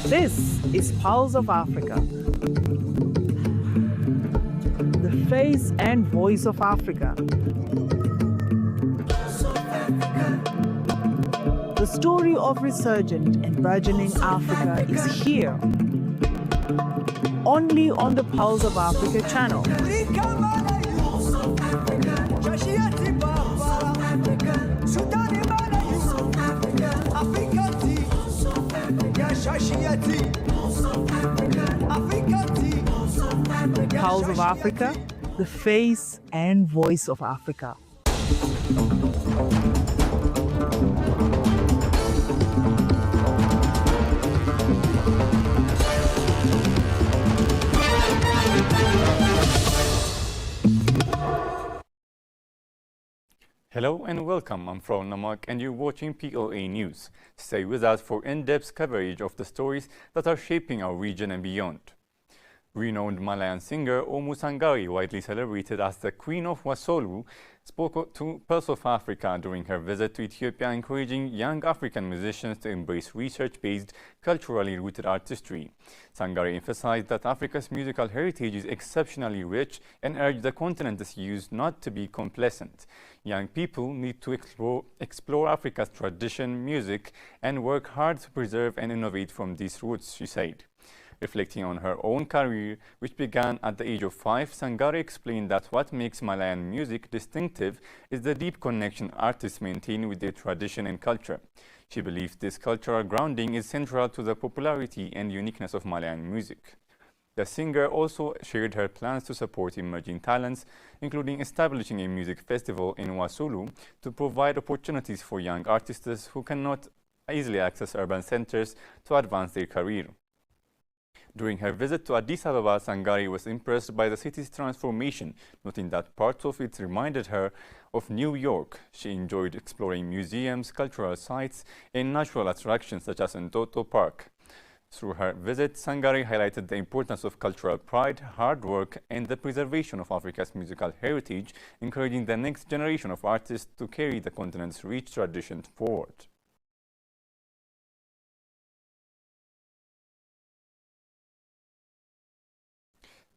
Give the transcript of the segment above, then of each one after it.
This is Pulse of Africa, the face and voice of Africa. The story of resurgent and burgeoning Africa is here, only on the Pulse of Africa channel. Pulse of Africa, the face and voice of Africa. Hello and welcome, I'm Frau Namak and you're watching POA News. Stay with us for in-depth coverage of the stories that are shaping our region and beyond. Renowned Malayan singer Omu Sangari, widely celebrated as the Queen of Wasolu, spoke to Pulse of Africa during her visit to Ethiopia, encouraging young African musicians to embrace research-based, culturally rooted artistry. Sangari emphasized that Africa's musical heritage is exceptionally rich and urged the continent's youth not to be complacent. Young people need to explore Africa's tradition, music, and work hard to preserve and innovate from these roots, she said. Reflecting on her own career, which began at the age of 5, Sangari explained that what makes Malayan music distinctive is the deep connection artists maintain with their tradition and culture. She believes this cultural grounding is central to the popularity and uniqueness of Malayan music. The singer also shared her plans to support emerging talents, including establishing a music festival in Wasulu to provide opportunities for young artists who cannot easily access urban centers to advance their career. During her visit to Addis Ababa, Sangari was impressed by the city's transformation, noting that parts of it reminded her of New York. She enjoyed exploring museums, cultural sites, and natural attractions such as Ntoto Park. Through her visit, Sangari highlighted the importance of cultural pride, hard work, and the preservation of Africa's musical heritage, encouraging the next generation of artists to carry the continent's rich traditions forward.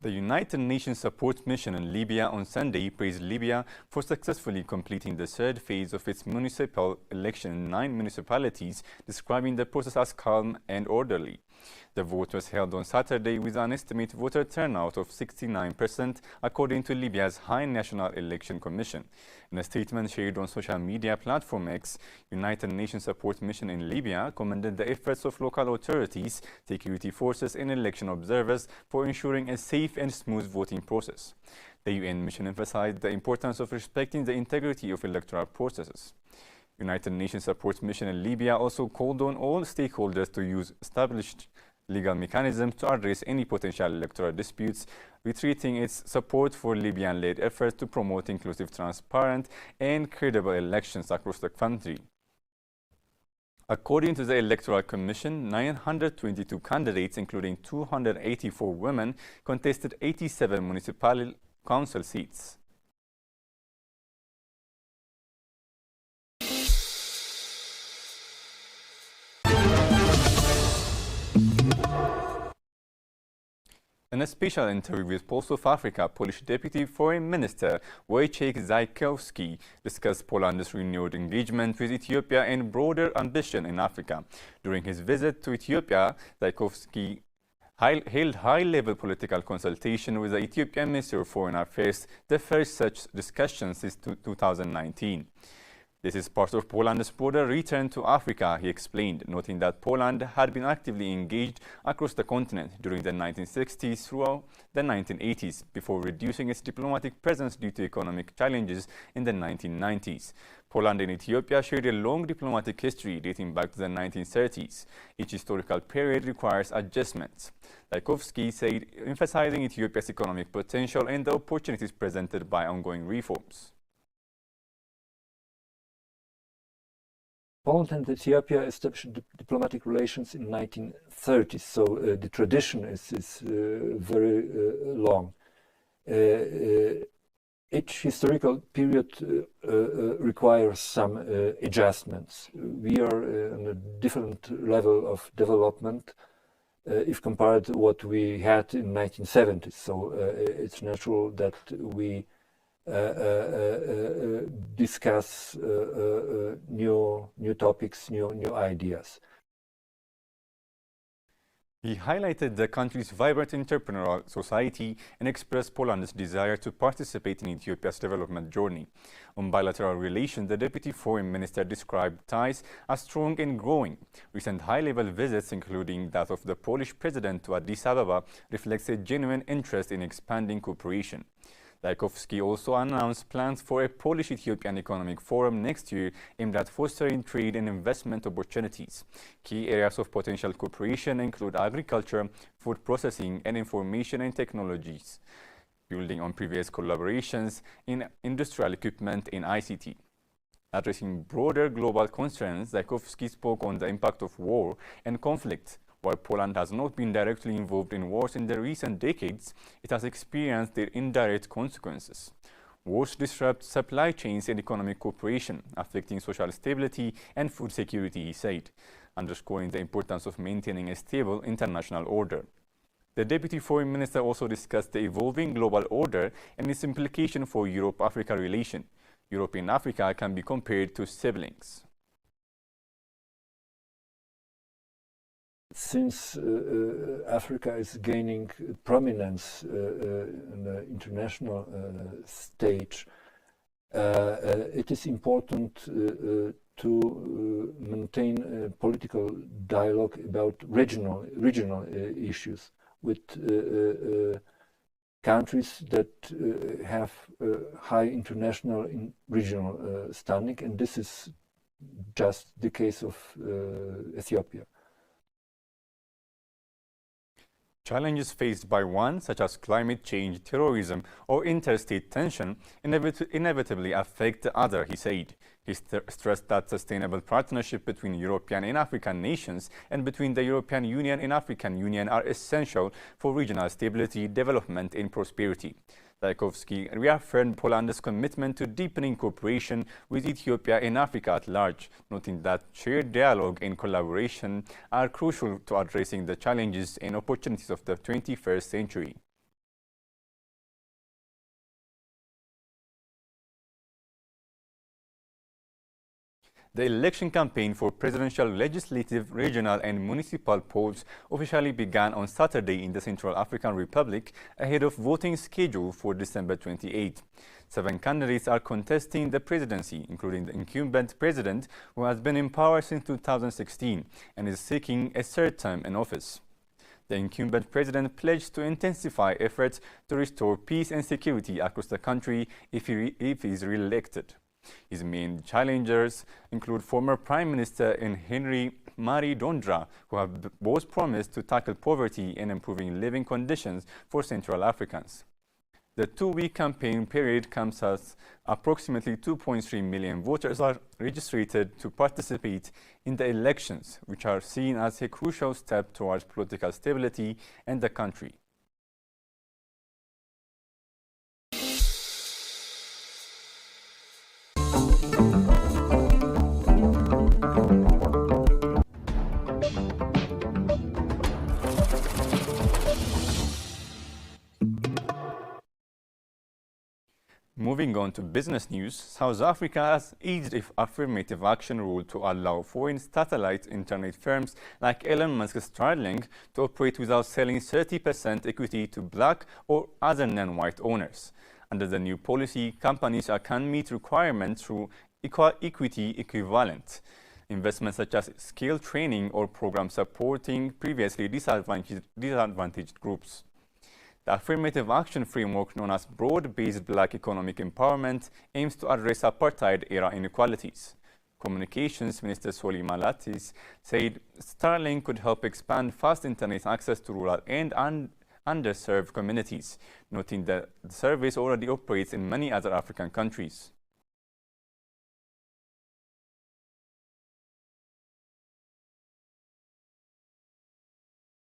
The United Nations Support Mission in Libya on Sunday praised Libya for successfully completing the third phase of its municipal election in 9 municipalities, describing the process as calm and orderly. The vote was held on Saturday with an estimated voter turnout of 69%, according to Libya's High National Election Commission. In a statement shared on social media platform X, United Nations Support Mission in Libya commended the efforts of local authorities, security forces, and election observers for ensuring a safe and smooth voting process. The UN mission emphasized the importance of respecting the integrity of electoral processes. United Nations Support Mission in Libya also called on all stakeholders to use established legal mechanisms to address any potential electoral disputes, reiterating its support for Libyan-led efforts to promote inclusive, transparent, and credible elections across the country. According to the Electoral Commission, 922 candidates, including 284 women, contested 87 municipal council seats. In a special interview with Pulse of Africa, Polish Deputy Foreign Minister Wojciech Zajkowski discussed Poland's renewed engagement with Ethiopia and broader ambition in Africa. During his visit to Ethiopia, Zajkowski held high-level political consultation with the Ethiopian Minister of Foreign Affairs, the first such discussion since 2019. This is part of Poland's broader return to Africa, he explained, noting that Poland had been actively engaged across the continent during the 1960s throughout the 1980s, before reducing its diplomatic presence due to economic challenges in the 1990s. Poland and Ethiopia shared a long diplomatic history dating back to the 1930s. Each historical period requires adjustments. Zajkowski said, emphasizing Ethiopia's economic potential and the opportunities presented by ongoing reforms. Poland and Ethiopia established diplomatic relations in 1930s, so the tradition is very long. Each historical period requires some adjustments. We are on a different level of development. if compared to what we had in 1970s. So it's natural that we discuss new topics, new ideas. He highlighted the country's vibrant entrepreneurial society and expressed Poland's desire to participate in Ethiopia's development journey. On bilateral relations, the Deputy Foreign Minister described ties as strong and growing. Recent high-level visits, including that of the Polish president to Addis Ababa, reflects a genuine interest in expanding cooperation. Lajkowski also announced plans for a Polish-Ethiopian Economic Forum next year aimed at fostering trade and investment opportunities. Key areas of potential cooperation include agriculture, food processing, and information and technologies, building on previous collaborations in industrial equipment and ICT. Addressing broader global concerns, Lajkowski spoke on the impact of war and conflict. While Poland has not been directly involved in wars in the recent decades, it has experienced their indirect consequences. Wars disrupt supply chains and economic cooperation, affecting social stability and food security, he said, underscoring the importance of maintaining a stable international order. The Deputy Foreign Minister also discussed the evolving global order and its implication for Europe-Africa relation. Europe and Africa can be compared to siblings. Since Africa is gaining prominence in the international stage, it is important to maintain a political dialogue about regional issues with countries that have high international and regional standing, and this is just the case of Ethiopia. Challenges faced by one, such as climate change, terrorism, or interstate tension, inevitably affect the other, he said. He stressed that sustainable partnership between European and African nations and between the European Union and African Union are essential for regional stability, development, and prosperity. Lajkowski reaffirmed Poland's commitment to deepening cooperation with Ethiopia and Africa at large, noting that shared dialogue and collaboration are crucial to addressing the challenges and opportunities of the 21st century. The election campaign for presidential, legislative, regional and municipal polls officially began on Saturday in the Central African Republic ahead of voting schedule for December 28. 7 candidates are contesting the presidency, including the incumbent president, who has been in power since 2016 and is seeking a third term in office. The incumbent president pledged to intensify efforts to restore peace and security across the country if he is re-elected. His main challengers include former Prime Minister Henry Mari Dondra, who have both promised to tackle poverty and improving living conditions for Central Africans. The 2-week campaign period comes as approximately 2.3 million voters are registered to participate in the elections, which are seen as a crucial step towards political stability in the country. Moving on to business news, South Africa has eased its affirmative action rule to allow foreign satellite internet firms like Elon Musk's Starlink to operate without selling 30% equity to black or other non-white owners. Under the new policy, companies can meet requirements through equity equivalent investments such as skill training or programs supporting previously disadvantaged groups. The affirmative action framework, known as broad-based black economic empowerment, aims to address apartheid-era inequalities. Communications Minister Solly Malatis said Starlink could help expand fast internet access to rural and underserved communities, noting that the service already operates in many other African countries.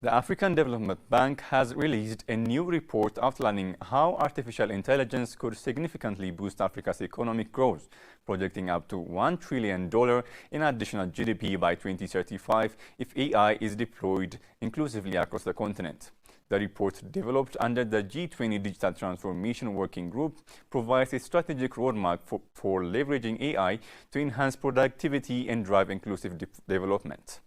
The African Development Bank has released a new report outlining how artificial intelligence could significantly boost Africa's economic growth, projecting up to $1 trillion in additional GDP by 2035 if AI is deployed inclusively across the continent. The report, developed under the G20 Digital Transformation Working Group, provides a strategic roadmap for leveraging AI to enhance productivity and drive inclusive development.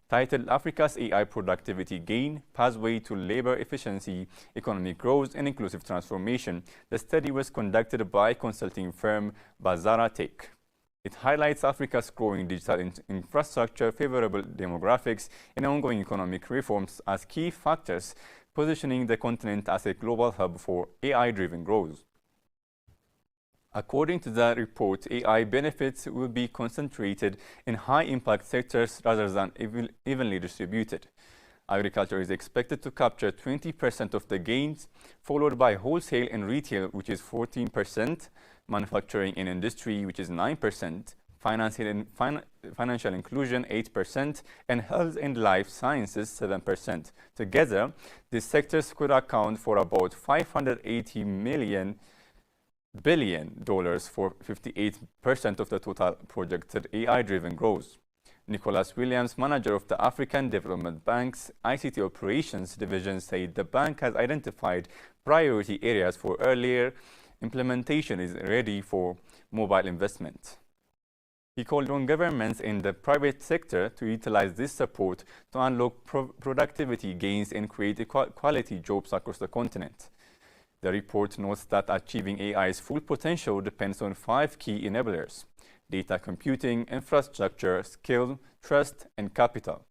Titled Africa's AI Productivity Gain, Pathway to Labor Efficiency, Economic Growth and Inclusive Transformation, the study was conducted by consulting firm Bazara Tech. It highlights Africa's growing digital infrastructure, favorable demographics, and ongoing economic reforms as key factors, positioning the continent as a global hub for AI-driven growth. According to the report, AI benefits will be concentrated in high-impact sectors rather than evenly distributed. Agriculture is expected to capture 20% of the gains, followed by wholesale and retail, which is 14%, manufacturing and industry, which is 9%, financial inclusion 8%, and health and life sciences 7%. Together, these sectors could account for about $580 billion for 58% of the total projected AI-driven growth. Nicholas Williams, manager of the African Development Bank's ICT Operations Division, said the bank has identified priority areas for earlier implementation is ready for mobile investment. He called on governments in the private sector to utilize this support to unlock productivity gains and create quality jobs across the continent. The report notes that achieving AI's full potential depends on 5 key enablers: data computing, infrastructure, skill, trust, and capital.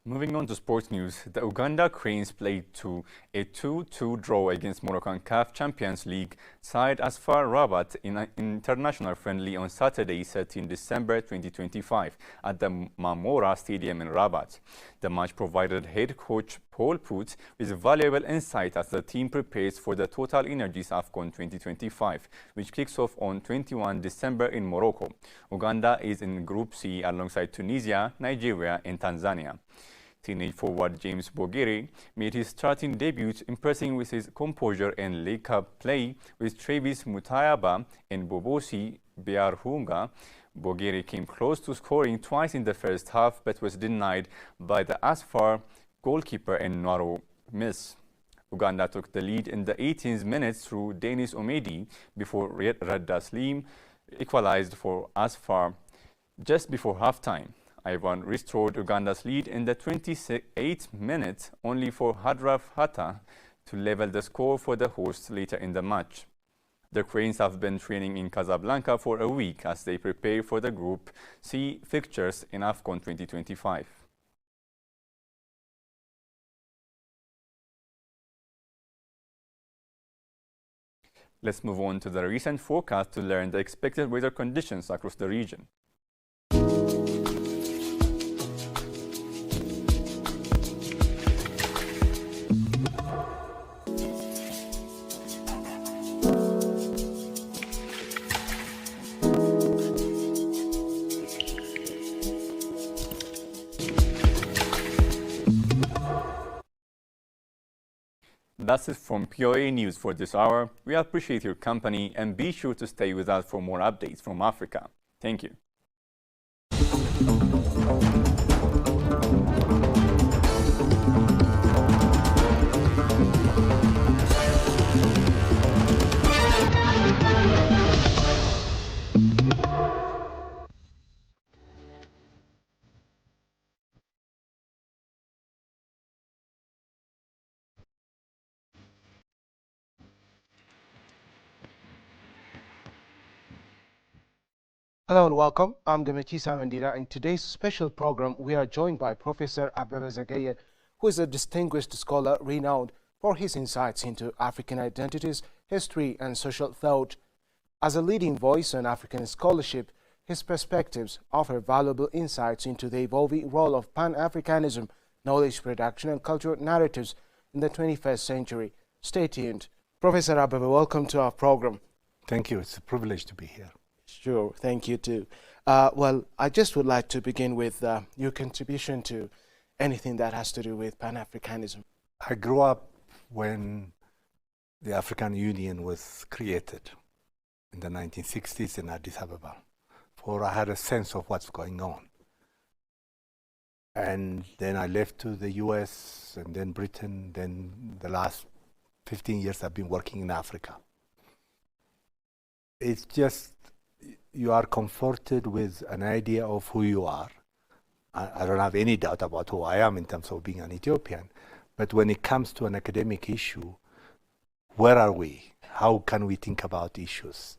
Moving on to sports news, the Uganda Cranes played to a 2-2 draw against Moroccan CAF Champions League side Asfar Rabat in an international friendly on Saturday, 13 December 2025 at the Mamora Stadium in Rabat. The match provided head coach Paul Put with valuable insight as the team prepares for the Total Energies AFCON 2025, which kicks off on 21 December in Morocco. Uganda is in Group C alongside Tunisia, Nigeria, and Tanzania. Teenage forward James Bogere made his starting debut, impressing with his composure and League Cup play with Travis Mutayaba and Bobosi Bearhunga. Bogere came close to scoring twice in the first half, but was denied by the Asfar goalkeeper and narrow miss. Uganda took the lead in the 18th minute through Dennis Omedi before Radda Slim equalized for Asfar just before halftime. Ivan restored Uganda's lead in the 28th minute, only for Hadraf Hatta to level the score for the hosts later in the match. The Cranes have been training in Casablanca for a week as they prepare for the Group C fixtures in AFCON 2025. Let's move on to the recent forecast to learn the expected weather conditions across the region. That's it from POA News for this hour. We appreciate your company and be sure to stay with us for more updates from Africa. Thank you. Hello and welcome. I'm Demetisa Mandira. In today's special program, we are joined by Professor Abebe Zagaye, who is a distinguished scholar renowned for his insights into African identities, history, and social thought. As a leading voice on African scholarship, his perspectives offer valuable insights into the evolving role of Pan-Africanism, knowledge production, and cultural narratives in the 21st century. Stay tuned. Professor Rabat, welcome to our program. Thank you. It's a privilege to be here. Sure, thank you too. Well, I just would like to begin with your contribution to anything that has to do with Pan-Africanism. I grew up when the African Union was created in the 1960s in Addis Ababa. For I had a sense of what's going on. And then I left to the US and then Britain. Then the last 15 years I've been working in Africa. It's just, you are comforted with an idea of who you are. I don't have any doubt about who I am in terms of being an Ethiopian. But when it comes to an academic issue, where are we? How can we think about issues?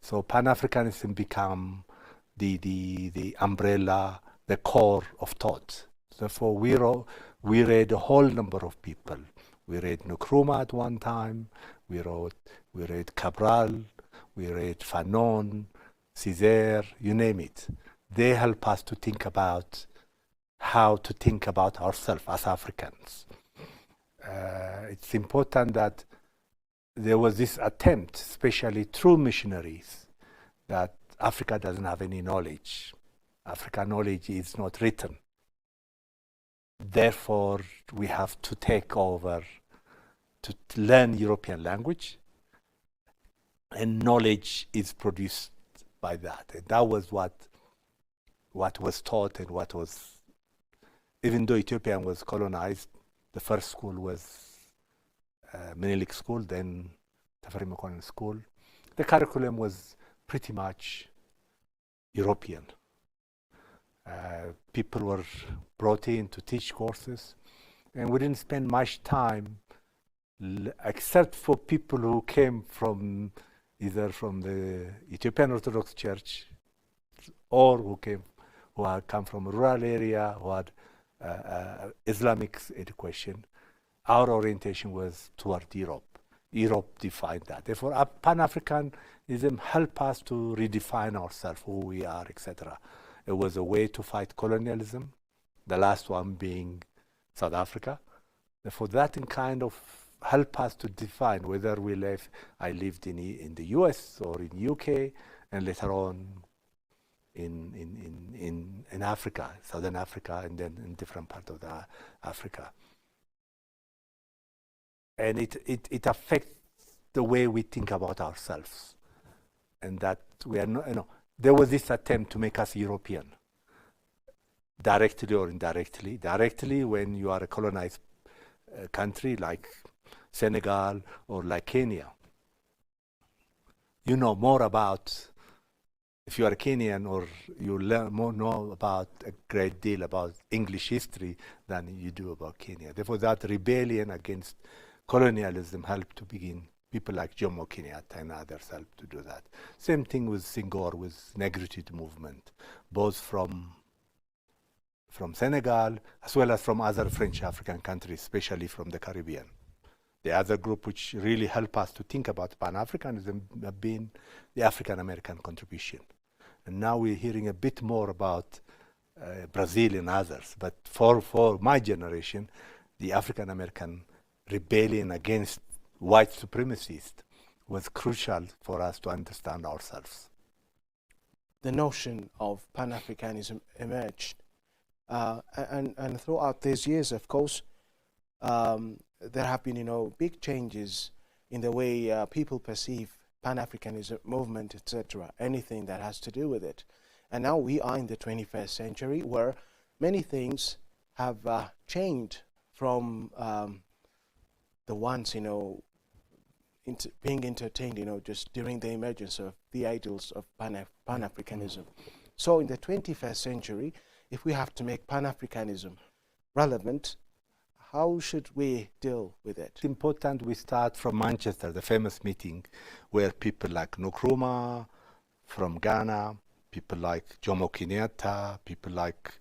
So Pan-Africanism become the umbrella, the core of thought. Therefore, we read a whole number of people. We read Nkrumah at one time. We read Cabral. We read Fanon, Césaire, you name it. They help us to think about how to think about ourselves as Africans. It's important that there was this attempt, especially through missionaries, that Africa doesn't have any knowledge. African knowledge is not written. Therefore, we have to take over to learn European language, and knowledge is produced by that. And that was what was taught and what was, even though Ethiopia was colonized, the first school was Menelik School, then Tafari Makonnen School. The curriculum was pretty much European. People were brought in to teach courses, and we didn't spend much time, except for people who came from either from the Ethiopian Orthodox Church or who had come from a rural area, who had Islamic education. Our orientation was toward Europe. Europe defined that. Therefore, Pan-Africanism helped us to redefine ourselves, who we are, etc. It was a way to fight colonialism, the last one being South Africa. Therefore, that kind of help us to define whether I lived in the US or in UK, and later on in Africa, Southern Africa, and then in different parts of Africa. And it affects the way we think about ourselves, and that we are not, there was this attempt to make us European, directly or indirectly. Directly, when you are a colonized country like Senegal or like Kenya, you know more about, if you are a Kenyan, or you know about a great deal about English history than you do about Kenya. Therefore, that rebellion against colonialism helped to begin. People like Jomo Kenyatta and others helped to do that. Same thing with Senghor, with Negritude movement, both from Senegal as well as from other French African countries, especially from the Caribbean. The other group which really helped us to think about Pan-Africanism have been the African American contribution. And now we're hearing a bit more about Brazil and others. But for my generation, the African American rebellion against white supremacists was crucial for us to understand ourselves. The notion of Pan-Africanism emerged. And throughout these years, of course, there have been, big changes in the way people perceive Pan-Africanism movement, etc., anything that has to do with it. And now we are in the 21st century, where many things have changed from the ones, being entertained, just during the emergence of the ideals of Pan-Africanism. So in the 21st century, if we have to make Pan-Africanism relevant, how should we deal with it? It's important we start from Manchester, the famous meeting where people like Nkrumah from Ghana, people like Jomo Kenyatta, people like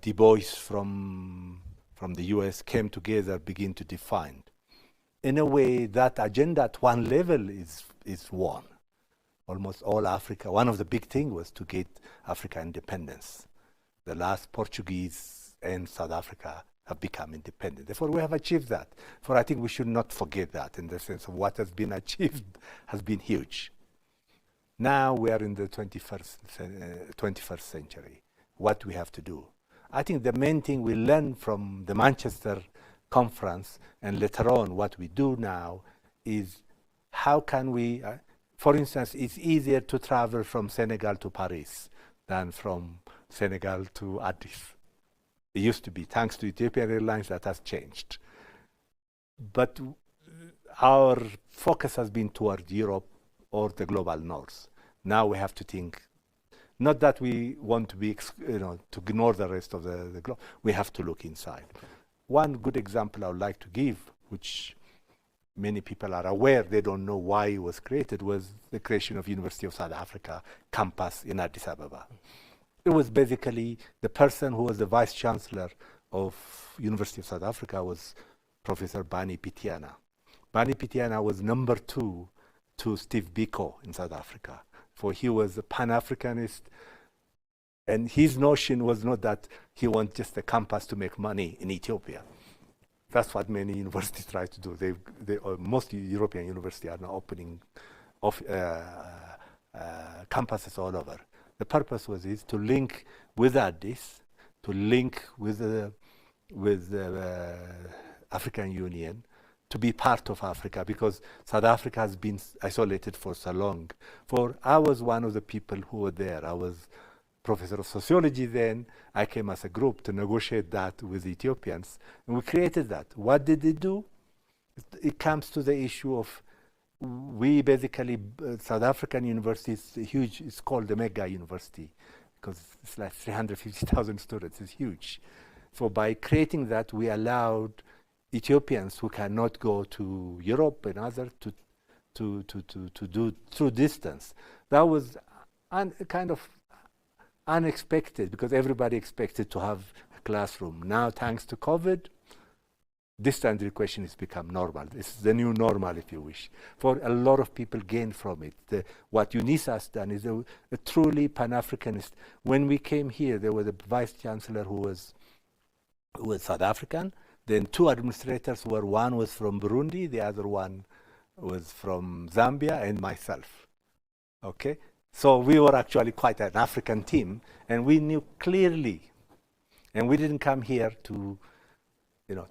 Du Bois from the US came together, begin to define. in a way, that agenda at one level is won. Almost all Africa, one of the big things was to get Africa independence. The last Portuguese and South Africa have become independent. Therefore, we have achieved that. For I think we should not forget that, in the sense of what has been achieved has been huge. Now we are in the 21st century. What we have to do? I think the main thing we learned from the Manchester conference, and later on what we do now, is how can we, for instance, it's easier to travel from Senegal to Paris than from Senegal to Addis. It used to be, thanks to Ethiopian Airlines, that has changed. But our focus has been toward Europe or the global north. Now we have to think, not that we want to be, to ignore the rest of the globe. We have to look inside. One good example I would like to give, which many people are aware, they don't know why it was created, was the creation of University of South Africa campus in Addis Ababa. It was basically the person who was the vice chancellor of University of South Africa was Professor Bani Pitiana. Bani Pitiana was number 2 to Steve Biko in South Africa, for he was a Pan-Africanist, and his notion was not that he wants just a campus to make money in Ethiopia. That's what many universities try to do. Most European universities are now opening campuses all over. The purpose was to link with Addis, to link with the African Union, to be part of Africa, because South Africa has been isolated for so long. For I was one of the people who were there. I was professor of sociology then. I came as a group to negotiate that with the Ethiopians, and we created that. What did they do? It comes to the issue of, we basically, South African university is huge. It's called the mega university because it's like 350,000 students. It's huge. So by creating that, we allowed Ethiopians who cannot go to Europe and others to do through distance. That was kind of unexpected, because everybody expected to have a classroom. Now, thanks to COVID, distance education has become normal. It's the new normal, if you wish. For a lot of people gain from it. What UNISA has done is a truly Pan-Africanist. When we came here, there was a vice chancellor who was South African. Then 2 administrators were, one was from Burundi, the other one was from Zambia, and myself. Okay? So we were actually quite an African team, and we knew clearly, and we didn't come here to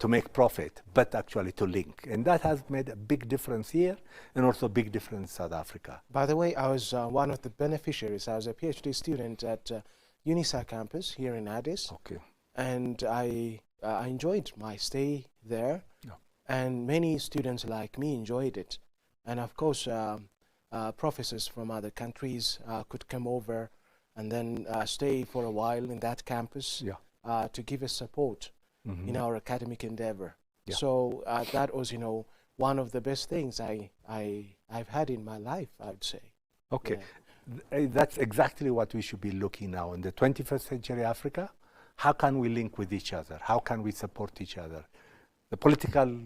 make profit, but actually to link. And that has made a big difference here, and also a big difference in South Africa. By the way, I was one of the beneficiaries. I was a PhD student at UNISA campus here in Addis. Okay. And I enjoyed my stay there. Yeah. And many students like me enjoyed it. And of course, professors from other countries could come over and then stay for a while in that campus to give us support in our academic endeavor. Yeah. So that was, one of the best things I've had in my life, I would say. Okay. Yeah. That's exactly what we should be looking now in the 21st century Africa. How can we link with each other? How can we support each other? The political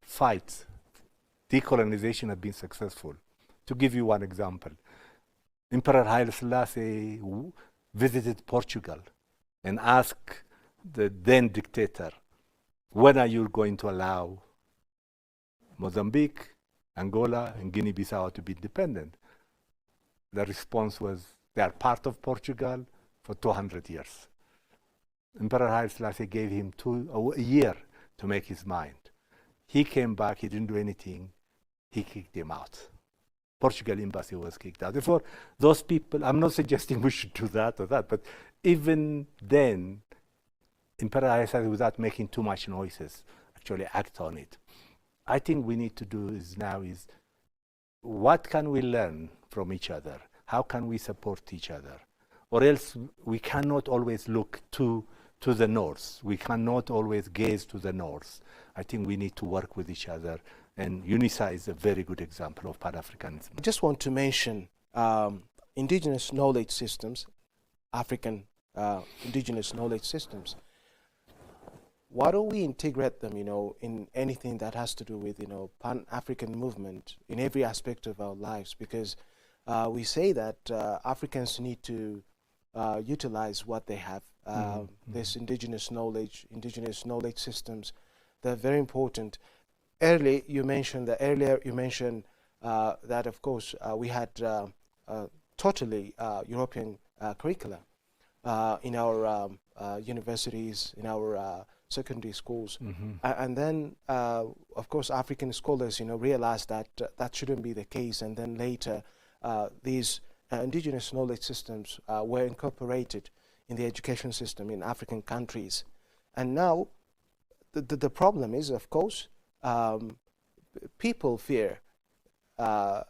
fight, decolonization, have been successful. To give you one example, Emperor Haile Selassie visited Portugal and asked the then dictator, when are you going to allow Mozambique, Angola, and Guinea-Bissau to be independent? The response was, they are part of Portugal for 200 years. Emperor Haile Selassie gave him a year to make his mind. He came back, he didn't do anything, he kicked him out. Portugal embassy was kicked out. Therefore, those people, I'm not suggesting we should do that or that, but even then, Emperor Haile Selassie, without making too much noises, actually act on it. I think we need to do is what can we learn from each other? How can we support each other? Or else we cannot always look to the north. We cannot always gaze to the north. I think we need to work with each other. And UNISA is a very good example of Pan-Africanism. I just want to mention indigenous knowledge systems, African indigenous knowledge systems. why don't we integrate them, in anything that has to do with, Pan-African movement in every aspect of our lives? Because we say that Africans need to utilize what they have. This indigenous knowledge systems, they're very important. Earlier you mentioned that, of course, we had totally European curricula in our universities, in our secondary schools. And then, of course, African scholars, realized that that shouldn't be the case. And then later, these indigenous knowledge systems were incorporated in the education system in African countries. And now, the problem is, of course, people fear of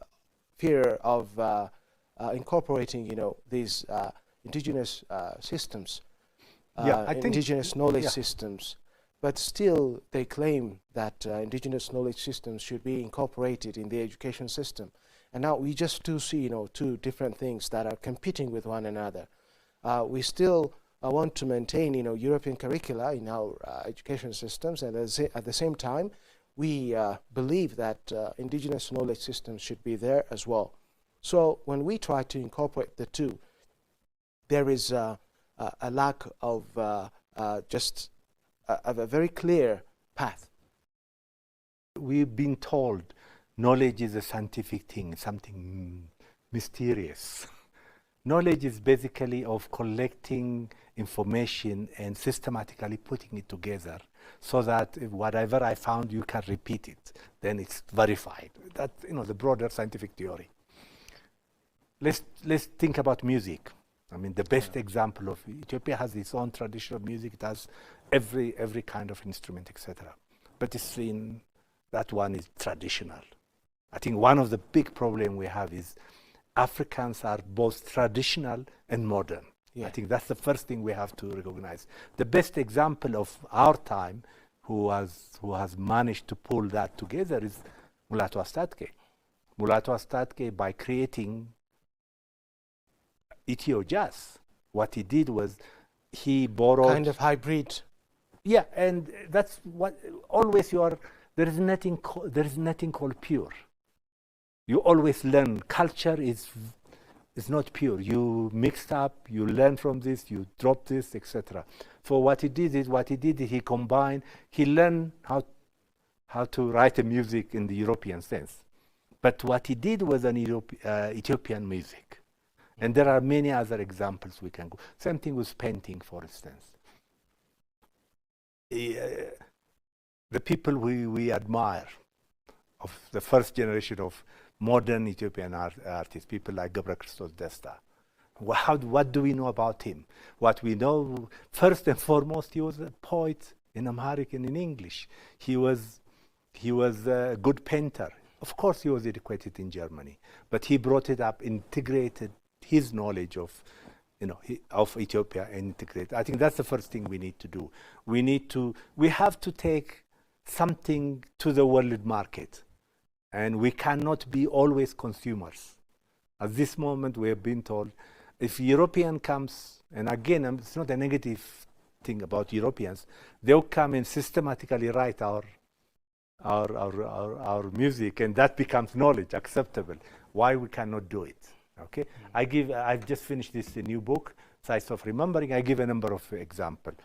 incorporating, these indigenous systems, indigenous knowledge systems, but still they claim that indigenous knowledge systems should be incorporated in the education system. And now we just do see, two different things that are competing with one another. We still want to maintain, European curricula in our education systems, and at the same time, we believe that indigenous knowledge systems should be there as well. So when we try to incorporate the two, there is a lack of just a very clear path. We've been told knowledge is a scientific thing, something mysterious. Knowledge is basically of collecting information and systematically putting it together so that whatever I found, you can repeat it. Then it's verified. That's the broader scientific theory. Let's think about music. I mean, the best example of Ethiopia has its own traditional music. It has every kind of instrument, etc. But it's that one is traditional. I think one of the big problems we have is Africans are both traditional and modern. I think that's the first thing we have to recognize. The best example of our time who has managed to pull that together is Mulatu Astatke. Mulatu Astatke, by creating Ethio Jazz, what he did was he borrowed... Kind of hybrid. Yeah, and that's what always there is nothing called pure. You always learn. Culture is not pure. You mixed up, you learn from this, you drop this, etc. So what he did is he combined, he learned how to write a music in the European sense. But what he did was an Ethiopian music. And there are many other examples we can go. Same thing with painting, for instance. The people we admire, of the first generation of modern Ethiopian artists, people like Gebra Christos Desta. What do we know about him? What we know, first and foremost, he was a poet in Amharic and in English. He was a good painter. Of course, he was educated in Germany, but he brought it up, integrated his knowledge of Ethiopia and integrate. I think that's the first thing we need to do. We have to take something to the world market. And we cannot be always consumers. At this moment, we have been told, if European comes, and again, it's not a negative thing about Europeans, they'll come and systematically write our music, and that becomes knowledge, acceptable. Why we cannot do it? Okay, I've just finished this new book, Size of Remembering. I give a number of examples.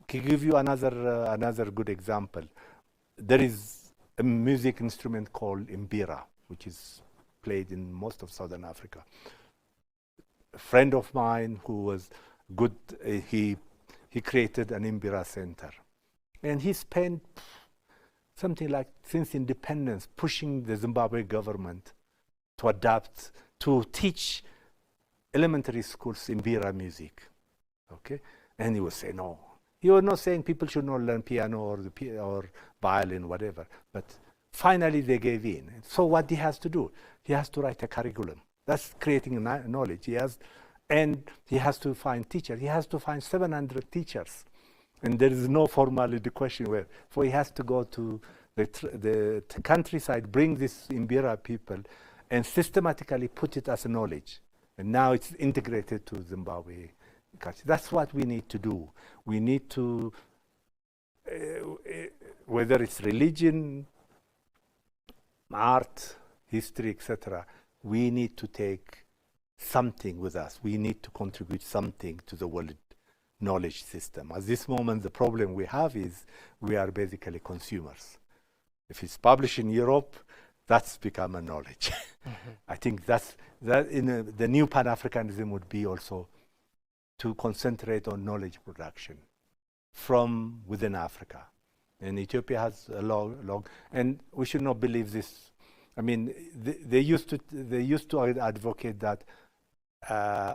To give you another good example, there is a music instrument called mbira, which is played in most of Southern Africa. A friend of mine who was good, he created an mbira center. And he spent something like, since independence, pushing the Zimbabwe government to adapt, to teach elementary schools mbira music. Okay? And he would say no. He was not saying people should not learn piano or violin, whatever. But finally, they gave in. So what he has to do? He has to write a curriculum. That's creating knowledge. He has to find teachers. He has to find 700 teachers. And there is no formal education where. So he has to go to the countryside, bring these mbira people, and systematically put it as a knowledge. And now it's integrated to Zimbabwe culture. That's what we need to do. We need to whether it's religion, art, history, etc., we need to take something with us. We need to contribute something to the world knowledge system. At this moment, the problem we have is we are basically consumers. If it's published in Europe, that's become a knowledge. I think that in the new Pan-Africanism would be also to concentrate on knowledge production from within Africa. And Ethiopia has a long, and we should not believe this. I mean, they used to advocate that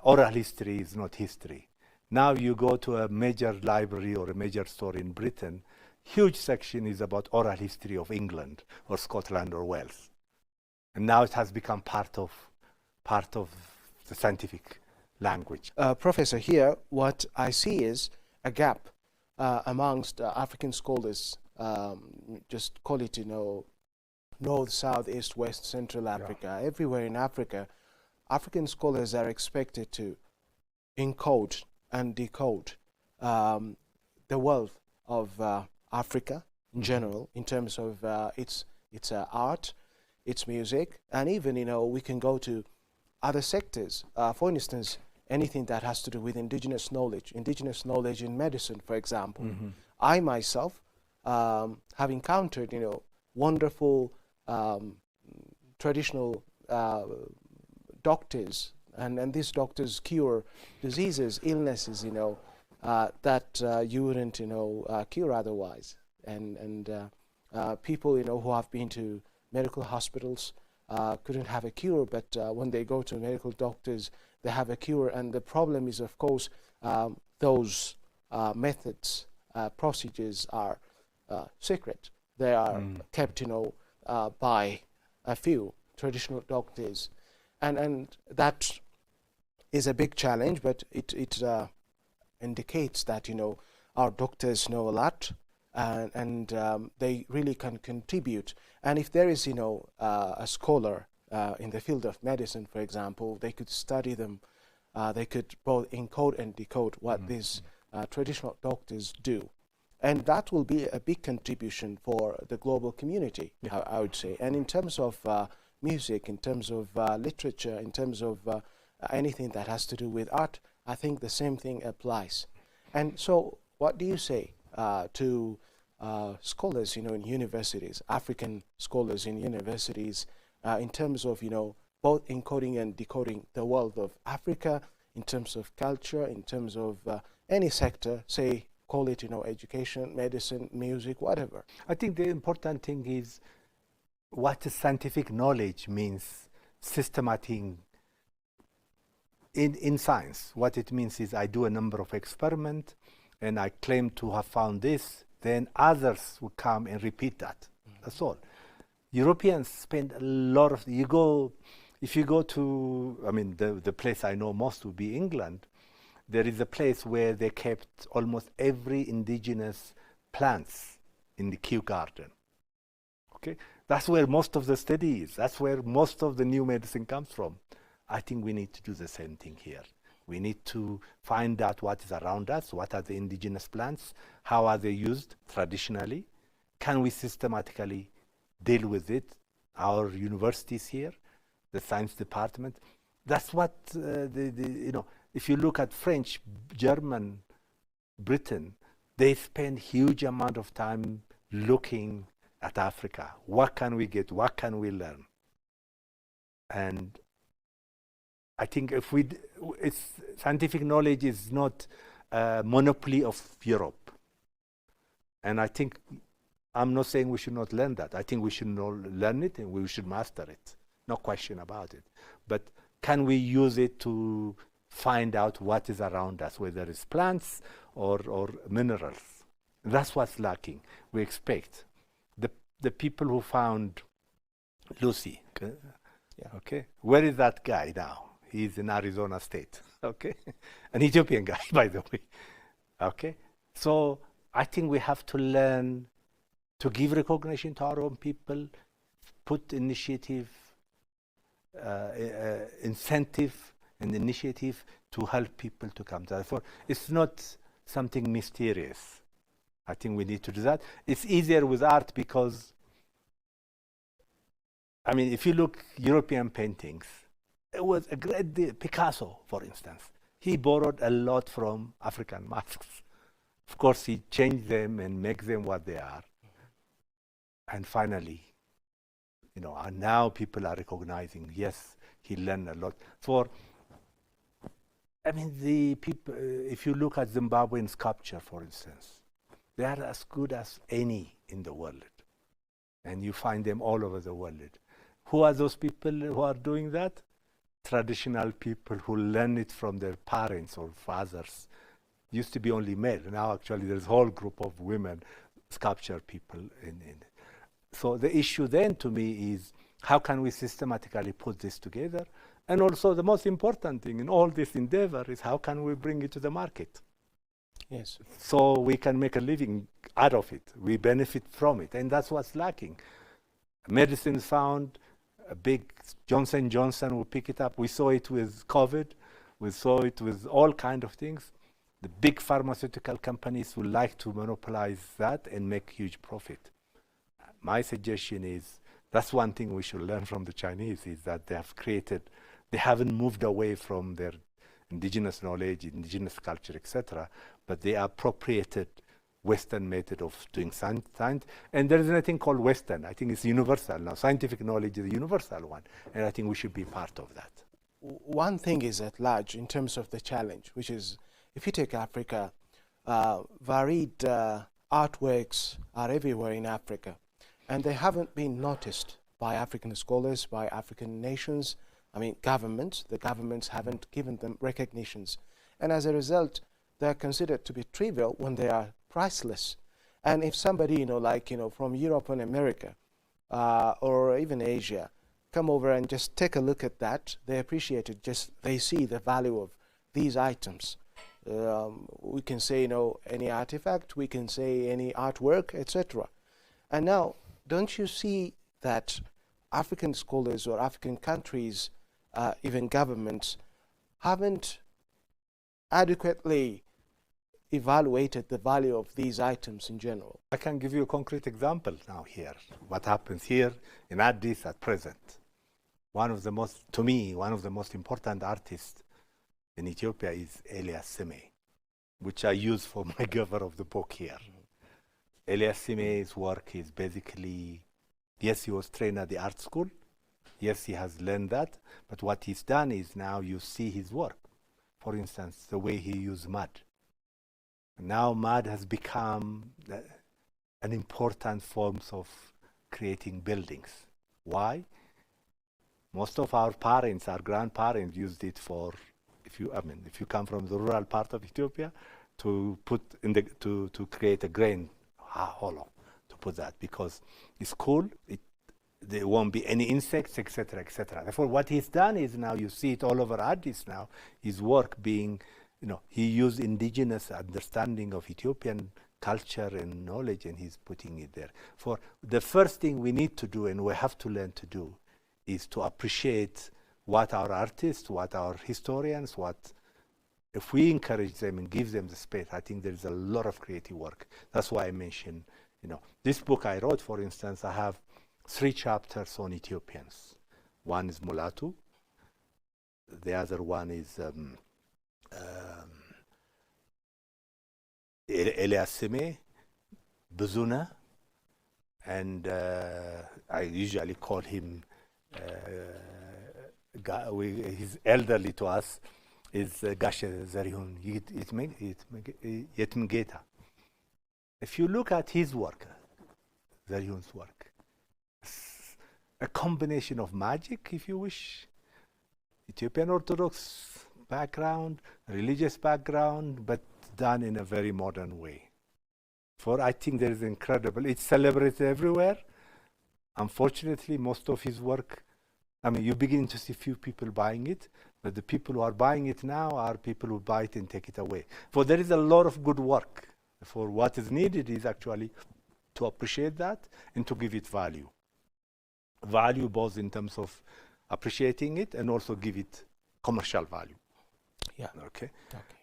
oral history is not history. Now you go to a major library or a major store in Britain, huge section is about oral history of England or Scotland or Wales. And now it has become part of the scientific language. Professor, here what I see is a gap amongst African scholars, just call it, North, South, East, West, Central Africa, everywhere in Africa, African scholars are expected to encode and decode the wealth of Africa in general, in terms of its art, its music, and even, we can go to other sectors. For instance, anything that has to do with indigenous knowledge in medicine, for example. I myself have encountered, wonderful traditional doctors, and these doctors cure diseases, illnesses, that you wouldn't, cure otherwise. And people, who have been to medical hospitals couldn't have a cure, but when they go to medical doctors, they have a cure. And the problem is, of course, those methods, procedures are secret. They are kept, by a few traditional doctors, and that is a big challenge. But it indicates that our doctors know a lot, and they really can contribute. And if there is a scholar in the field of medicine, for example, they could study them. They could both encode and decode what these traditional doctors do. And that will be a big contribution for the global community, I would say. And in terms of music, in terms of literature, in terms of anything that has to do with art, I think the same thing applies. And so what do you say to scholars, in universities, African scholars in universities, in terms of, both encoding and decoding the world of Africa, in terms of culture, in terms of any sector, say, call it, education, medicine, music, whatever? I think the important thing is what scientific knowledge means, systematic in science. What it means is I do a number of experiments and I claim to have found this, then others will come and repeat that. That's all. Europeans spend a lot of, if you go to, the place I know most would be England. There is a place where they kept almost every indigenous plants in the Kew Garden. Okay, that's where most of the study is. That's where most of the new medicine comes from. I think we need to do the same thing here. We need to find out what is around us, what are the indigenous plants, how are they used traditionally, can we systematically deal with it, our universities here, the science department. That's what, if you look at French, German, Britain, they spend huge amount of time looking at Africa. What can we get? What can we learn? And I think scientific knowledge is not a monopoly of Europe. And I think, I'm not saying we should not learn that. I think we should learn it and we should master it. No question about it. But can we use it to find out what is around us, whether it's plants or minerals? That's what's lacking. We expect. The people who found Lucy, okay, where is that guy now? He's in Arizona State, okay? An Ethiopian guy, by the way, okay? So I think we have to learn to give recognition to our own people, put initiative, incentive and initiative to help people to come. Therefore, it's not something mysterious. I think we need to do that. It's easier with art because, I mean, if you look European paintings, it was a great deal. Picasso, for instance, he borrowed a lot from African masks. Of course, he changed them and make them what they are. And finally, you know, and now people are recognizing, yes, he learned a lot. I mean, the people, if you look at Zimbabwean sculpture, for instance, they are as good as any in the world. And you find them all over the world. Who are those people who are doing that? Traditional people who learn it from their parents or fathers. Used to be only male. Now, actually, there's a whole group of women, sculpture people. So the issue then to me is, how can we systematically put this together? And also the most important thing in all this endeavor is how can we bring it to the market? Yes. So we can make a living out of it. We benefit from it. And that's what's lacking. Medicine found, a big Johnson & Johnson will pick it up. We saw it with COVID. We saw it with all kinds of things. The big pharmaceutical companies would like to monopolize that and make huge profit. My suggestion is, that's one thing we should learn from the Chinese, is that they haven't moved away from their indigenous knowledge, indigenous culture, etc., but they appropriated Western method of doing science. And there is nothing called Western. I think it's universal now. Scientific knowledge is a universal one, and I think we should be part of that. One thing is at large in terms of the challenge, which is, if you take Africa, varied artworks are everywhere in Africa, and they haven't been noticed by African scholars, by African nations. I mean, governments. The governments haven't given them recognitions, and as a result, they are considered to be trivial when they are priceless. And if somebody, from Europe and America, or even Asia, come over and just take a look at that, they appreciate it. They see the value of these items. We can say, any artifact, we can say any artwork, etc. And now, don't you see that African scholars or African countries, even governments, haven't adequately evaluated the value of these items in general? I can give you a concrete example now here. What happens here in Addis at present. One of the most important artists in Ethiopia is Elias Sime, which I use for my cover of the book here. Elias Sime's work is basically, yes, he was trained at the art school. Yes, he has learned that. But what he's done is now you see his work. For instance, the way he used mud. Now mud has become an important form of creating buildings. Why? Most of our parents, our grandparents used it for, if you come from the rural part of Ethiopia, to put in to create a grain hollow, to put that, because it's cool, there won't be any insects, etc., etc. Therefore, what he's done is now you see it all over Addis now, his work being, he used indigenous understanding of Ethiopian culture and knowledge, and he's putting it there. For the first thing we need to do, and we have to learn to do, is to appreciate what our artists, what our historians, if we encourage them and give them the space, I think there's a lot of creative work. That's why I mentioned, this book I wrote, for instance, I have 3 chapters on Ethiopians. One is Mulatu, the other one is Elias Sime, Buzuna, and I usually call him, he's elderly to us, is Gashe Zarihun Yetmgeta. If you look at his work, Zarihun's work, a combination of magic, if you wish, Ethiopian Orthodox background, religious background, but done in a very modern way. For I think there is incredible, it's celebrated everywhere. Unfortunately, most of his work, you begin to see few people buying it, but the people who are buying it now are people who buy it and take it away. For there is a lot of good work. For what is needed is actually to appreciate that and to give it value. Value both in terms of appreciating it and also give it commercial value. Yeah. Okay.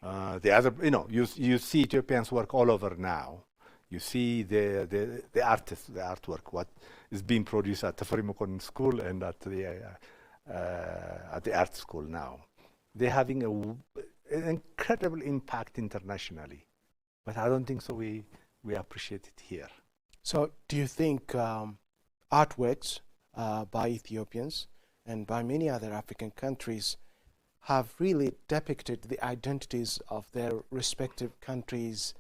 The other, you see Ethiopians work all over now. You see the artists, the artwork, what is being produced at the Farimokon School and at the art school now. They're having an incredible impact internationally, but I don't think so we appreciate it here. So do you think artworks by Ethiopians and by many other African countries have really depicted the identities of their respective countries,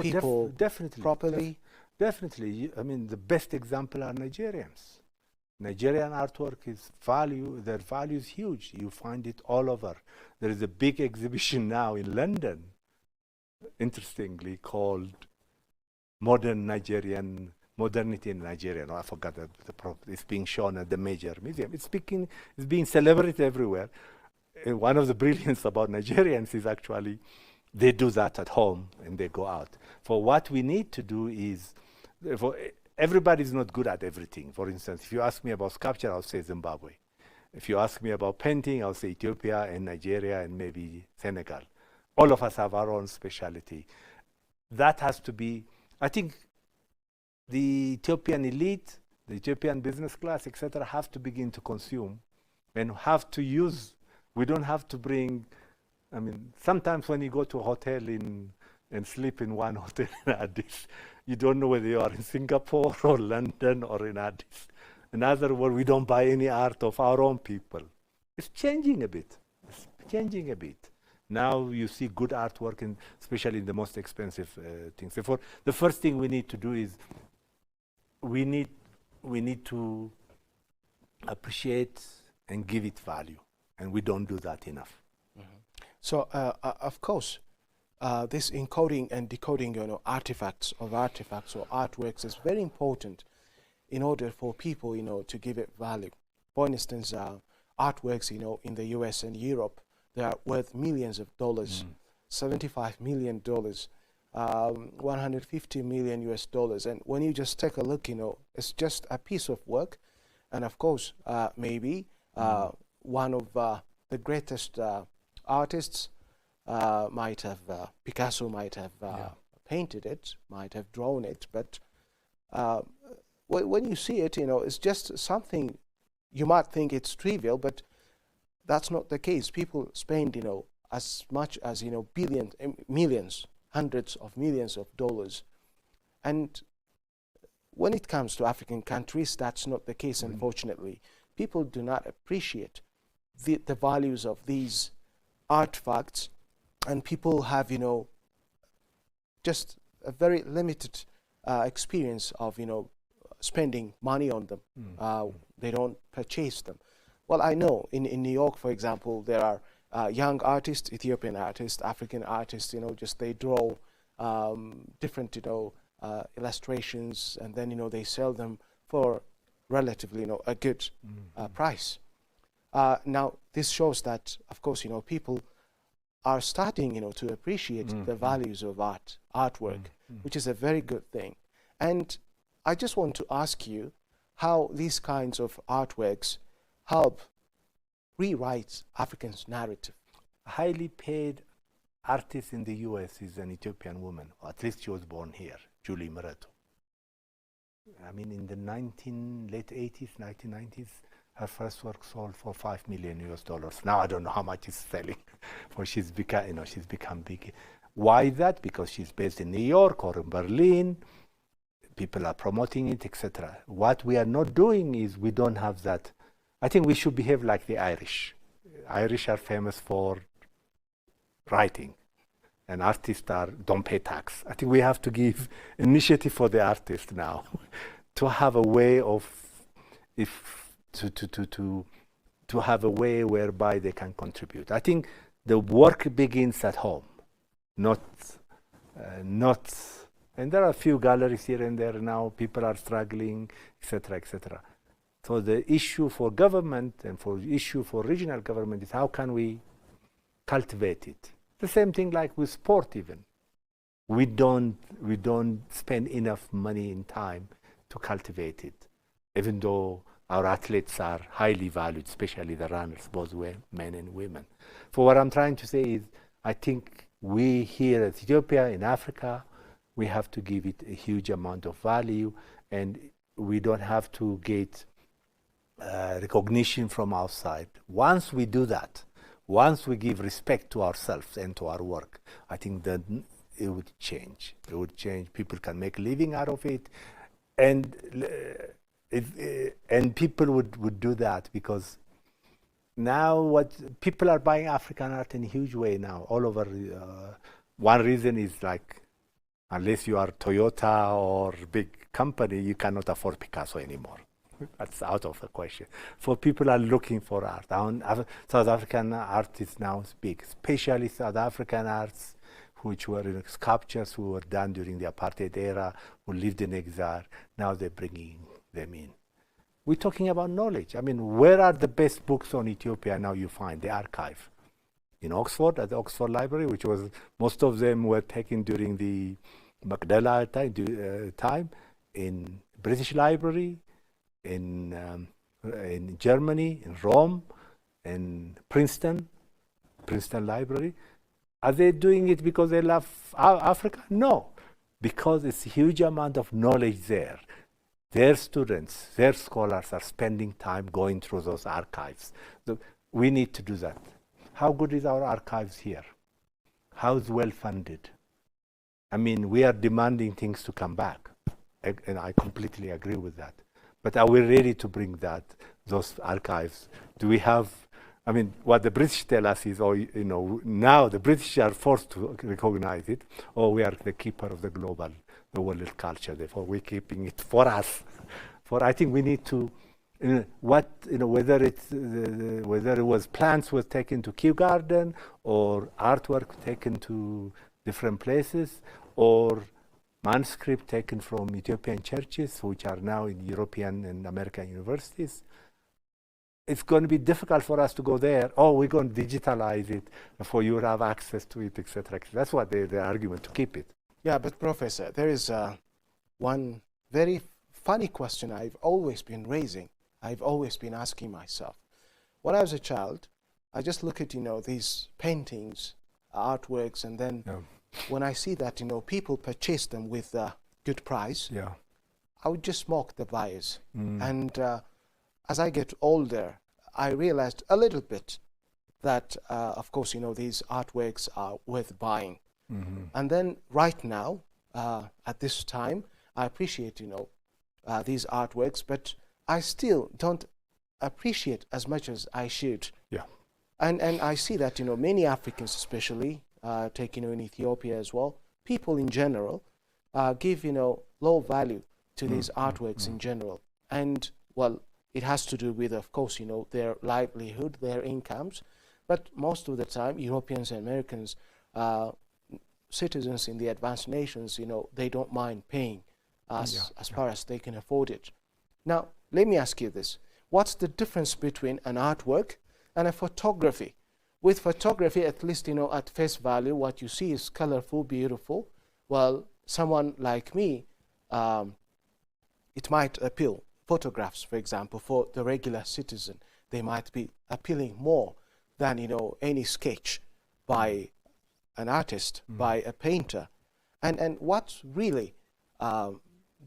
people definitely properly? Definitely. I mean, the best example are Nigerians. Nigerian artwork is their value is huge. You find it all over. There is a big exhibition now in London, interestingly, called Modernity in Nigeria. No, I forgot it's being shown at the major museum. It's being celebrated everywhere. One of the brilliance about Nigerians is actually they do that at home and they go out. For what we need to do is, everybody's not good at everything. For instance, if you ask me about sculpture, I'll say Zimbabwe. If you ask me about painting, I'll say Ethiopia and Nigeria and maybe Senegal. All of us have our own specialty. That has to be, I think, the Ethiopian elite, the Ethiopian business class, etc., have to begin to consume and have to use. We don't have to bring, I mean, sometimes when you go to a hotel and sleep in one hotel in Addis, you don't know whether you are in Singapore or London or in Addis. In other words, we don't buy any art of our own people. It's changing a bit. It's changing a bit. Now you see good artwork, especially in the most expensive things. Therefore, the first thing we need to do is we need to appreciate and give it value, and we don't do that enough. Mm-hmm. So, of course, this encoding and decoding, artifacts or artworks is very important in order for people, to give it value. For instance, artworks, in the US and Europe, they are worth millions of dollars, $75 million, 150 million US dollars. And when you just take a look, it's just a piece of work. And of course, maybe one of the greatest artists might have, Picasso might have painted it, might have drawn it. But when you see it, it's just something you might think it's trivial, but that's not the case. People spend, as much as, billions, millions, hundreds of millions of dollars. And when it comes to African countries, that's not the case, unfortunately. People do not appreciate the values of these artifacts, and people have, just a very limited experience of, spending money on them. They don't purchase them. Well, I know in New York, for example, there are young artists, Ethiopian artists, African artists, just they draw different, illustrations, and then, they sell them for relatively, a good price. Now, this shows that, of course, people are starting, to appreciate the values of artwork, which is a very good thing. And I just want to ask you how these kinds of artworks help rewrite Africans' narrative. A highly paid artist in the US is an Ethiopian woman, or at least she was born here, Julie Marato. I mean, in the late 80s, 1990s, her first work sold for $5 million US. Now I don't know how much it's selling, for she's become big. Why is that? Because she's based in New York or in Berlin. People are promoting it, etc. What we are not doing is we don't have that. I think we should behave like the Irish. Irish are famous for writing, and artists don't pay tax. I think we have to give initiative for the artists now to have a way of to have a way whereby they can contribute. I think the work begins at home, not. And there are a few galleries here and there now. People are struggling, etc., etc. So the issue for government and issue for regional government is how can we cultivate it? The same thing like with sport even. We don't spend enough money and time to cultivate it, even though our athletes are highly valued, especially the runners, both men and women. For what I'm trying to say is, I think we here at Ethiopia, in Africa, we have to give it a huge amount of value, and we don't have to get recognition from outside. Once we do that, once we give respect to ourselves and to our work, I think that it would change. It would change. People can make a living out of it, and people would do that, because now what people are buying African art in a huge way now all over. One reason is like, unless you are Toyota or big company, you cannot afford Picasso anymore. That's out of the question. So people are looking for art. South African art is now big, especially South African arts, which were sculptures who were done during the apartheid era, who lived in exile. Now they're bringing them in. We're talking about knowledge. I mean, where are the best books on Ethiopia now you find? The archive. In Oxford, at the Oxford Library, which was, most of them were taken during the Magdala time, in British Library, in Germany, in Rome, in Princeton Library. Are they doing it because they love Africa? No, because it's a huge amount of knowledge there. Their students, their scholars are spending time going through those archives. So we need to do that. How good is our archives here? How's well funded? I mean, we are demanding things to come back, and I completely agree with that. But are we ready to bring those archives? Do we have? I mean, what the British tell us is, now the British are forced to recognize it. We are the keeper of the world culture. Therefore, we're keeping it for us. I think we need to. Whether it was plants were taken to Kew Garden, or artwork taken to different places, or manuscript taken from Ethiopian churches, which are now in European and American universities. It's going to be difficult for us to go there. We're going to digitalize it for you to have access to it, etc. That's what the argument, to keep it. Yeah, but Professor, there is one very funny question I've always been raising. I've always been asking myself. When I was a child, I just look at, these paintings, artworks, and then when I see that, people purchase them with a good price, I would just mock the buyers. And as I get older, I realized a little bit that, of course, these artworks are worth buying. And then right now, at this time, I appreciate, these artworks, but I still don't appreciate as much as I should. And I see that, many Africans especially, in Ethiopia as well, people in general, give, low value to these artworks in general. And, well, it has to do with, of course, their livelihood, their incomes. But most of the time, Europeans and Americans, citizens in the advanced nations, they don't mind paying as far as they can afford it. Now, let me ask you this. What's the difference between an artwork and a photography? With photography, at least, at face value, what you see is colorful, beautiful. Well, someone like me, it might appeal. Photographs, for example, for the regular citizen, they might be appealing more than, any sketch by an artist, by a painter. And what's really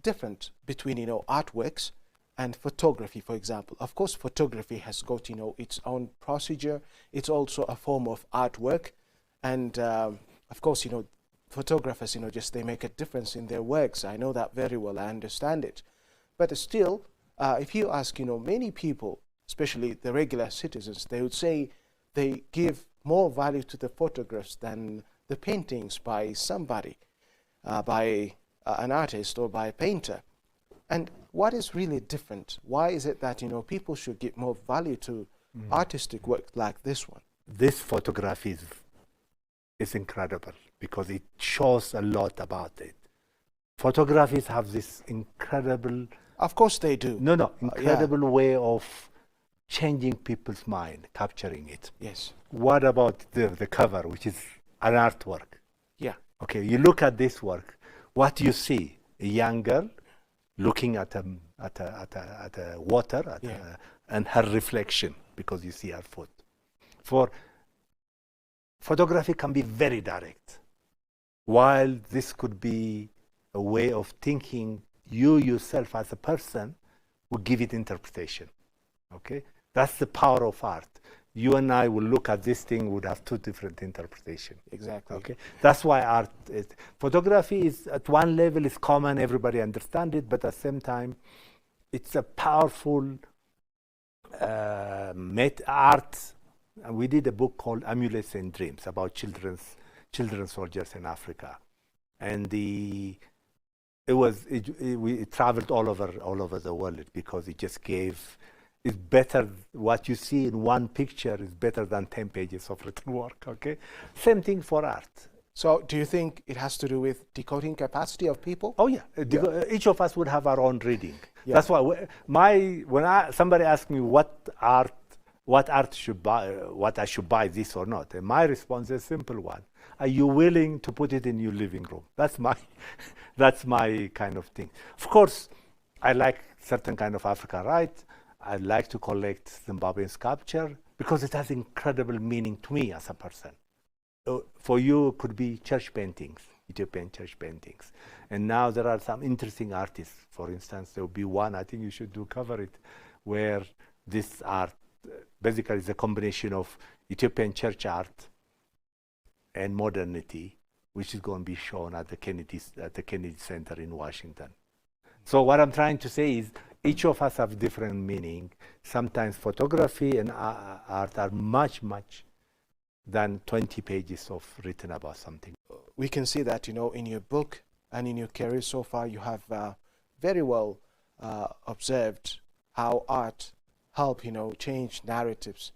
different between, artworks and photography, for example? Of course, photography has got, its own procedure. It's also a form of artwork. And, of course, photographers, just they make a difference in their works. I know that very well. I understand it. But still, if you ask, many people, especially the regular citizens, they would say they give more value to the photographs than the paintings by somebody, by an artist or by a painter. And what is really different? Why is it that, people should give more value to artistic work like this one? This photograph is incredible because it shows a lot about it. Photographies have this incredible... Of course they do. Incredible way of changing people's mind, capturing it. Yes. What about the cover, which is an artwork? Yeah. Okay, you look at this work. What do you see? A young girl looking at water and her reflection, because you see her foot. For photography can be very direct, while this could be a way of thinking. You yourself as a person will give it interpretation. Okay, that's the power of art. You and I will look at this thing, would have two different interpretations. Exactly. Okay, that's why art is. Photography is at one level is common, everybody understands it, but at the same time, it's a powerful art. And we did a book called Amulets and Dreams about children soldiers in Africa, and we traveled all over the world because it just gave. It's better, what you see in one picture is better than 10 pages of written work, okay? Same thing for art. So do you think it has to do with decoding capacity of people? Oh yeah, each of us would have our own reading. Yeah. That's why somebody asks me what art should buy, what I should buy, this or not, and my response is a simple one. Are you willing to put it in your living room? That's my kind of thing. Of course, I like certain kind of African art. I like to collect Zimbabwean sculpture because it has incredible meaning to me as a person. For you, it could be church paintings, Ethiopian church paintings. And now there are some interesting artists. For instance, there will be one, I think you should cover it, where this art basically is a combination of Ethiopian church art and modernity, which is going to be shown at the Kennedy Center in Washington. So what I'm trying to say is each of us have different meaning. Sometimes photography and art are much than 20 pages of written about something. We can see that, in your book and in your career so far, you have very well observed how art help, change narratives,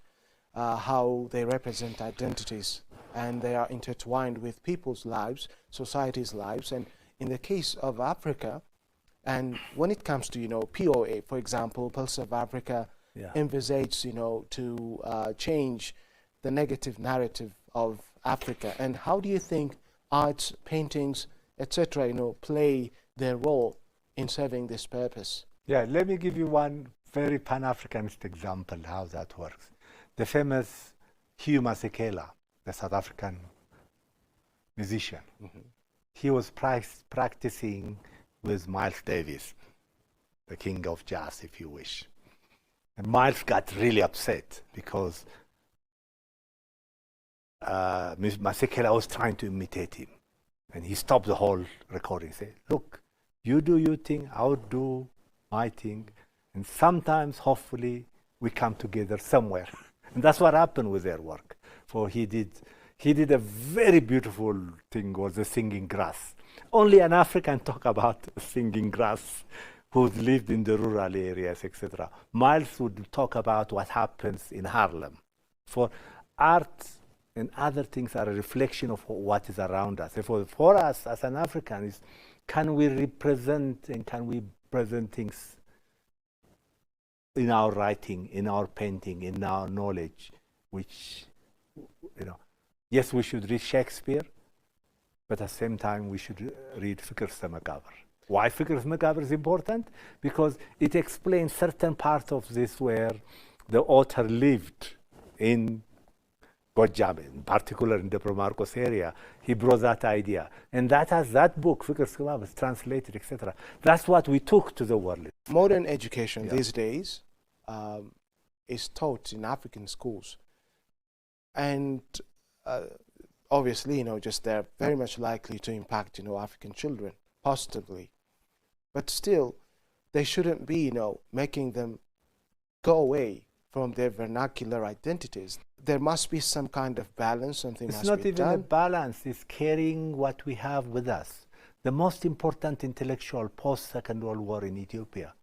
how they represent identities, and they are intertwined with people's lives, society's lives. And in the case of Africa, and when it comes to, POA, for example, Pulse of Africa envisages, to change the negative narrative of Africa. And how do you think arts, paintings, etc., play their role in serving this purpose? Yeah, let me give you one very Pan-Africanist example how that works. The famous Hugh Masekela, the South African musician, he was practicing with Miles Davis, the king of jazz, if you wish. And Miles got really upset because Masekela was trying to imitate him. And he stopped the whole recording, said, look, you do your thing, I'll do my thing. And sometimes, hopefully, we come together somewhere. And that's what happened with their work. For he did a very beautiful thing, was the singing grass. Only an African talk about singing grass who lived in the rural areas, etc. Miles would talk about what happens in Harlem. For art and other things are a reflection of what is around us. Therefore, for us as an African, can we represent and can we present things in our writing, in our painting, in our knowledge, which, yes, we should read Shakespeare, but at the same time, we should read Fikr Macabre. Why Fikr Macabre is important? Because it explains certain part of this where the author lived in Gojam, in particular in the Promarcos area. He brought that idea. And that book, Fikr Macabre, is translated, etc. That's what we took to the world. Modern education these days is taught in African schools. And obviously, just they're very much likely to impact, African children positively. But still, they shouldn't be, making them go away from their vernacular identities. There must be some kind of balance, something must be done. It's not even a balance, it's carrying what we have with us. The most important intellectual post-Second World War in Ethiopia,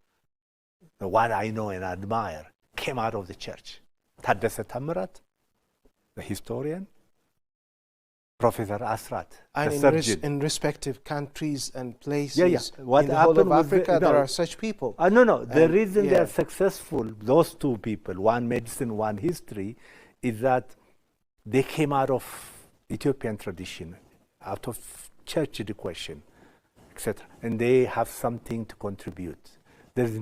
the one I know and admire, came out of the church. Taddese Tamurat, the historian, Professor Asrat, and the surgeon. In respective countries and places What in the whole of happened with Africa, there are such people. No. The reason they are successful, those two people, one medicine, one history, is that they came out of Ethiopian tradition, out of church education, etc. And they have something to contribute. There's,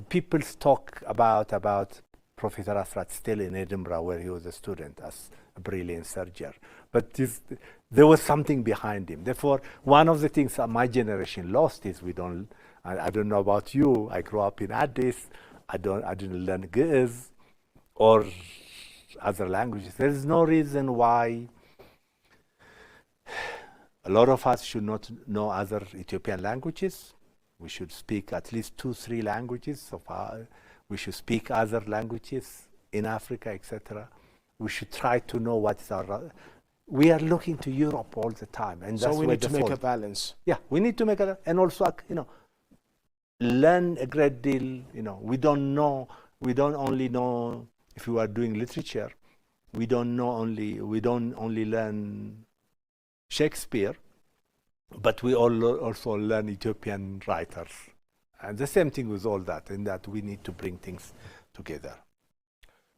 people talk about Professor Asrat still in Edinburgh, where he was a student, as a brilliant surgeon. But there was something behind him. Therefore, one of the things that my generation lost is I don't know about you, I grew up in Addis, I didn't learn Ge'ez or other languages. There is no reason why a lot of us should not know other Ethiopian languages. We should speak at least 2-3 languages. We should speak other languages in Africa, etc. We should try to know what is our... We are looking to Europe all the time. And So that's we where need to the make a fault. balance. Yeah, we need to make and also, learn a great deal. We don't only know, if we are doing literature, we don't only learn Shakespeare, but we also learn Ethiopian writers. And the same thing with all that, in that we need to bring things together.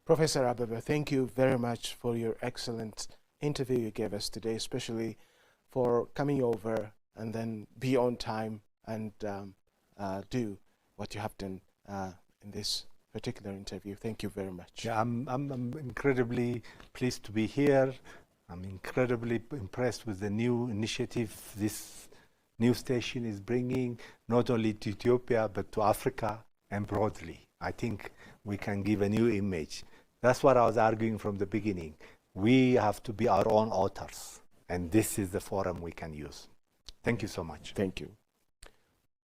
Professor Ababa, thank you very much for your excellent interview you gave us today, especially for coming over and then be on time and do what you have done in this particular interview. Thank you very much. Yeah, I'm incredibly pleased to be here. I'm incredibly impressed with the new initiative this new station is bringing, not only to Ethiopia, but to Africa and broadly. I think we can give a new image. That's what I was arguing from the beginning. We have to be our own authors, and this is the forum we can use. Thank you so much. Thank you.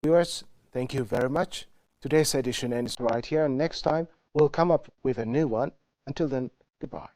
Viewers, thank you very much. Today's edition ends right here, and next time we'll come up with a new one. Until then, goodbye.